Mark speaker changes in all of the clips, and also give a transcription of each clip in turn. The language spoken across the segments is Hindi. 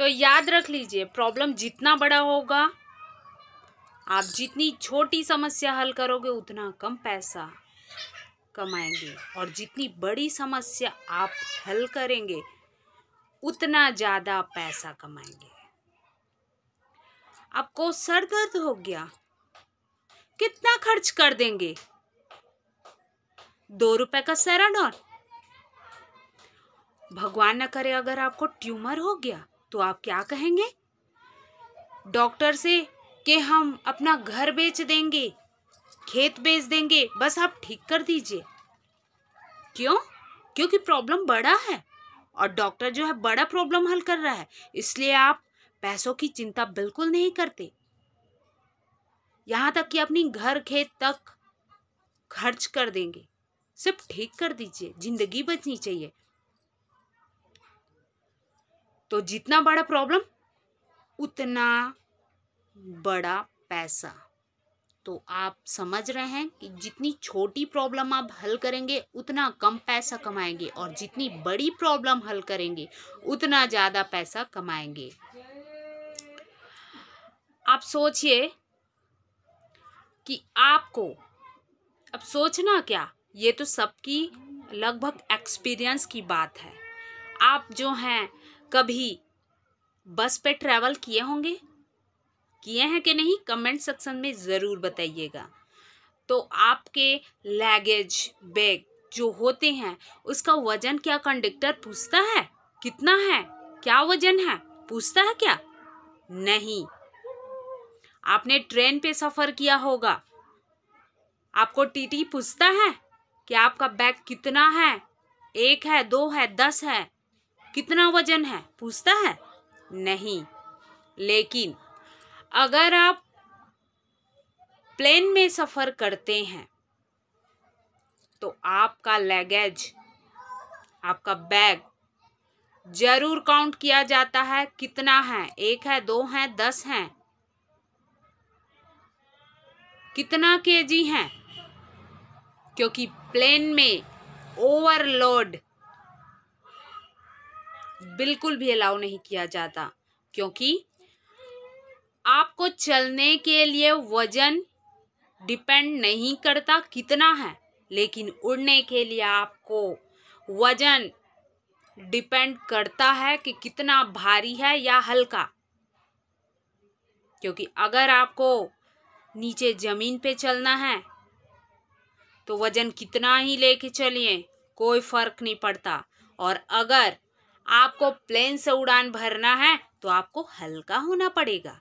Speaker 1: तो याद रख लीजिए, प्रॉब्लम जितना बड़ा होगा, आप जितनी छोटी समस्या हल करोगे उतना कम पैसा कमाएंगे, और जितनी बड़ी समस्या आप हल करेंगे उतना ज़्यादा पैसा कमाएंगे। आपको सर दर्द हो गया, कितना खर्च कर देंगे? 2 रुपए का सेराडॉन। भगवान न करे अगर आपको ट्यूमर हो गया तो आप क्या कहेंगे डॉक्टर से कि हम अपना घर बेच देंगे, खेत बेच देंगे, बस आप ठीक कर दीजिए। क्यों? क्योंकि प्रॉब्लम बड़ा है और डॉक्टर जो है बड़ा प्रॉब्लम हल कर रहा है, इसलिए आप पैसों की चिंता बिल्कुल नहीं करते। यहाँ तक कि अपनी घर खेत तक खर्च कर देंगे, सिर्फ ठीक कर दीजिए, जिंदगी बचनी चाहिए। तो जितना बड़ा प्रॉब्लम उतना बड़ा पैसा। तो आप समझ रहे हैं कि जितनी छोटी प्रॉब्लम आप हल करेंगे उतना कम पैसा कमाएंगे, और जितनी बड़ी प्रॉब्लम हल करेंगे उतना ज़्यादा पैसा कमाएंगे। आप सोचिए कि आपको अब सोचना क्या, ये तो सबकी लगभग एक्सपीरियंस की बात है। आप जो हैं कभी बस पे ट्रैवल किए होंगे, किए हैं कि नहीं, कमेंट सेक्शन में ज़रूर बताइएगा। तो आपके लगेज बैग जो होते हैं उसका वजन क्या कंडक्टर पूछता है? कितना है, क्या वजन है, पूछता है क्या? नहीं। आपने ट्रेन पे सफ़र किया होगा, आपको टीटी पूछता है कि आपका बैग कितना है, 1 है, 2 है, 10 है, कितना वजन है, पूछता है? नहीं। लेकिन अगर आप प्लेन में सफ़र करते हैं तो आपका लगेज, आपका बैग जरूर काउंट किया जाता है, कितना है, 1 है, 2 है, 10 है, कितना केजी है। क्योंकि प्लेन में ओवरलोड बिल्कुल भी अलाउ नहीं किया जाता, क्योंकि आपको चलने के लिए वजन डिपेंड नहीं करता कितना है, लेकिन उड़ने के लिए आपको वजन डिपेंड करता है कि कितना भारी है या हल्का। क्योंकि अगर आपको नीचे ज़मीन पे चलना है तो वजन कितना ही लेके चलिए कोई फर्क नहीं पड़ता, और अगर आपको प्लेन से उड़ान भरना है तो आपको हल्का होना पड़ेगा।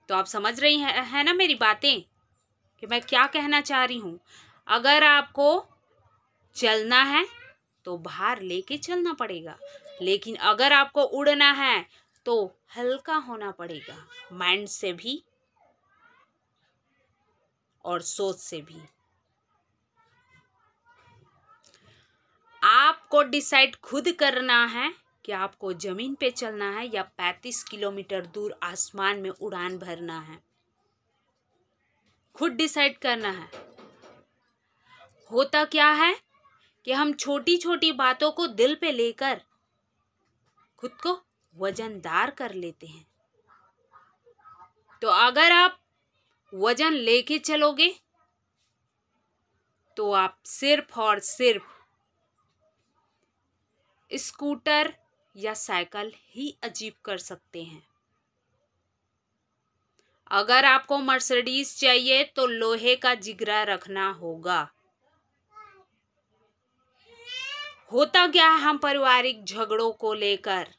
Speaker 1: तो आप समझ रही है ना मेरी बातें कि मैं क्या कहना चाह रही हूँ। अगर आपको चलना है तो भार लेके चलना पड़ेगा, लेकिन अगर आपको उड़ना है तो हल्का होना पड़ेगा, माइंड से भी और सोच से भी। आपको डिसाइड खुद करना है कि आपको जमीन पे चलना है या 35 किलोमीटर दूर आसमान में उड़ान भरना है। खुद डिसाइड करना है। होता क्या है कि हम छोटी छोटी बातों को दिल पे लेकर खुद को वजनदार कर लेते हैं। तो अगर आप वजन लेके चलोगे तो आप सिर्फ और सिर्फ स्कूटर या साइकिल ही अचीव कर सकते हैं। अगर आपको मर्सिडीज चाहिए तो लोहे का जिगरा रखना होगा। होता क्या है, हम पारिवारिक झगड़ों को लेकर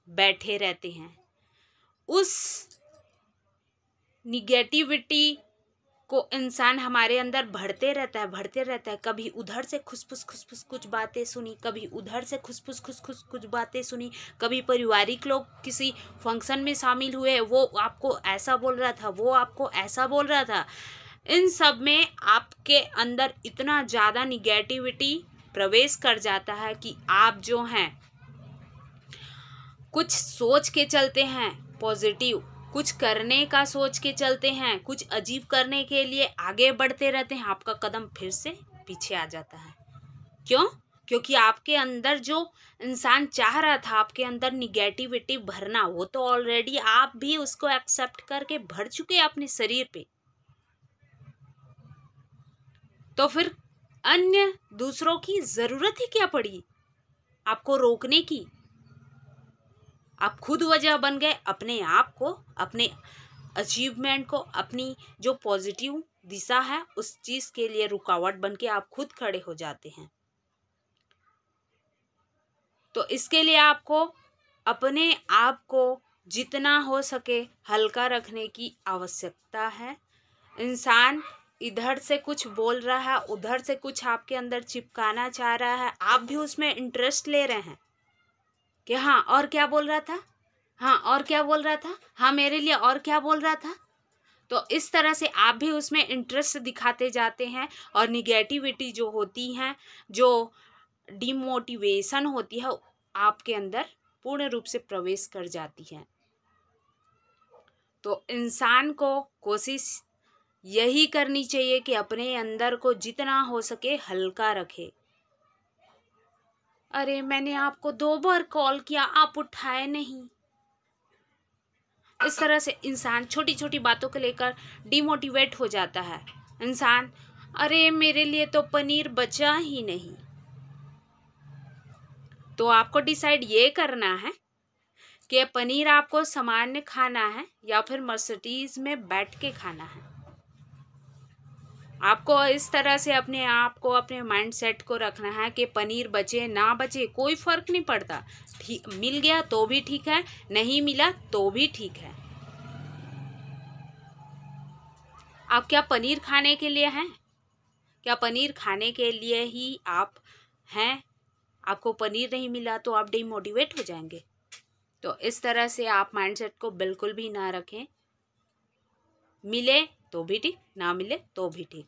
Speaker 1: बैठे रहते हैं, उस निगेटिविटी को इंसान हमारे अंदर भरते रहता है। कभी उधर से खुसफुस कुछ बातें सुनी, कभी उधर से खुसफुस कुछ बातें सुनी, कभी पारिवारिक लोग किसी फंक्शन में शामिल हुए, वो आपको ऐसा बोल रहा था, वो आपको ऐसा बोल रहा था। इन सब में आपके अंदर इतना ज़्यादा निगेटिविटी प्रवेश कर जाता है कि आप जो हैं कुछ सोच के चलते हैं पॉजिटिव, कुछ करने का सोच के चलते हैं, कुछ अजीब करने के लिए आगे बढ़ते रहते हैं, आपका कदम फिर से पीछे आ जाता है। क्यों? क्योंकि आपके अंदर जो इंसान चाह रहा था आपके अंदर निगेटिविटी भरना, वो तो ऑलरेडी आप भी उसको एक्सेप्ट करके भर चुके हैं अपने शरीर पे। तो फिर अन्य दूसरों की जरूरत ही क्या पड़ी आपको रोकने की? आप खुद वजह बन गए अपने आप को, अपने अचीवमेंट को, अपनी जो पॉजिटिव दिशा है उस चीज के लिए रुकावट बन के आप खुद खड़े हो जाते हैं। तो इसके लिए आपको अपने आप को जितना हो सके हल्का रखने की आवश्यकता है। इंसान इधर से कुछ बोल रहा है, उधर से कुछ आपके अंदर चिपकाना चाह रहा है, आप भी उसमें इंटरेस्ट ले रहे हैं कि हाँ और क्या बोल रहा था, हाँ और क्या बोल रहा था, हाँ मेरे लिए और क्या बोल रहा था। तो इस तरह से आप भी उसमें इंटरेस्ट दिखाते जाते हैं और निगेटिविटी जो होती हैं, जो डिमोटिवेशन होती है, आपके अंदर पूर्ण रूप से प्रवेश कर जाती है। तो इंसान को कोशिश यही करनी चाहिए कि अपने अंदर को जितना हो सके हल्का रखे। अरे मैंने आपको 2 बार कॉल किया, आप उठाए नहीं। इस तरह से इंसान छोटी छोटी बातों को लेकर डिमोटिवेट हो जाता है। इंसान, अरे मेरे लिए तो पनीर बचा ही नहीं। तो आपको डिसाइड ये करना है कि पनीर आपको सामान्य खाना है या फिर मर्सिडीज में बैठ के खाना है। आपको इस तरह से अपने आप को, अपने माइंड सेट को रखना है कि पनीर बचे ना बचे कोई फर्क नहीं पड़ता। ठीक मिल गया तो भी ठीक है, नहीं मिला तो भी ठीक है। आप क्या पनीर खाने के लिए हैं? क्या पनीर खाने के लिए ही आप हैं? आपको पनीर नहीं मिला तो आप डिमोटिवेट हो जाएंगे। तो इस तरह से आप माइंडसेट को बिल्कुल भी ना रखें। मिले तो भी ठीक, ना मिले तो भी ठीक।